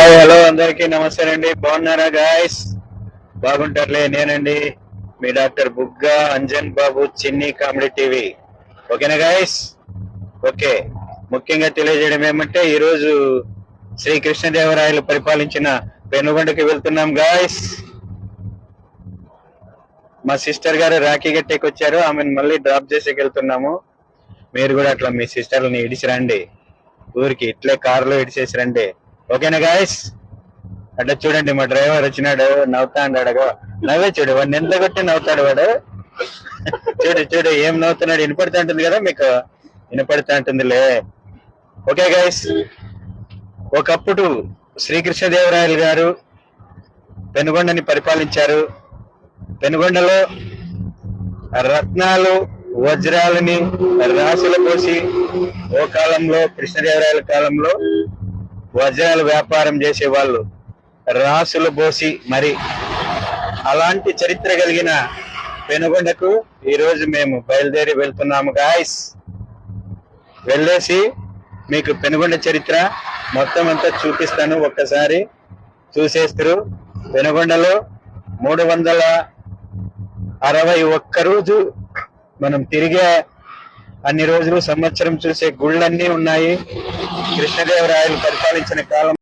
Hi hello అందరికీ నమస్తే అండి. బాగున్నారా గాయస్? బాగుంటారులే. నేనండి మీ డాక్టర్ బుగ్గా అంజన్ బాబు, చిన్ని కామెడీ టీవీ. ఓకేనా గాయస్? ఓకే. ముఖ్యంగా తెలియజేయడం ఏమంటే ఈరోజు శ్రీ కృష్ణదేవరాయలు పరిపాలించిన పెనుగొండకి వెళ్తున్నాం గాయస్. మా సిస్టర్ గారు రాఖీ గట్టేకి వచ్చారు, ఆమెను మళ్ళీ డ్రాప్ చేసేకి వెళ్తున్నాము. మీరు కూడా అట్లా మీ సిస్టర్ని ఇడిచి రండి, ఊరికి ఇట్లే కారులో ఇడిచేసి రండి. ఓకేనా గాయస్? అట్లా చూడండి, మా డ్రైవర్ వచ్చినాడు, నవ్వుతా అన్నాడు. నవ్వే చూడు, వాడిని ఎంత కొట్టి నవ్వుతాడు వాడు. చూడు చూడు ఏం నవ్వుతున్నాడు. వినపడుతూ ఉంటుంది కదా మీకు? వినపడుతూ ఉంటుందిలే. ఓకే గైస్, ఒకప్పుడు శ్రీకృష్ణదేవరాయలు గారు పెనుగొండని పరిపాలించారు. పెనుగొండలో రత్నాలు వజ్రాలని రాశుల పోసి, ఓ కాలంలో కృష్ణదేవరాయల కాలంలో వజ్రాల వ్యాపారం చేసేవాళ్ళు, రాసులు పోసి మరి. అలాంటి చరిత్ర కలిగిన పెనుగొండకు ఈరోజు మేము బయలుదేరి వెళ్తున్నాము గాయస్. వెళ్ళేసి మీకు పెనుగొండ చరిత్ర మొత్తం అంతా చూపిస్తాను. ఒక్కసారి చూసేస్తారు. పెనుగొండలో 361 రోజు మనం తిరిగే అన్ని రోజులు సంవత్సరం చూసే గుళ్ళన్నీ ఉన్నాయి. కృష్ణదేవరాయలు పరిపాలించిన కాలం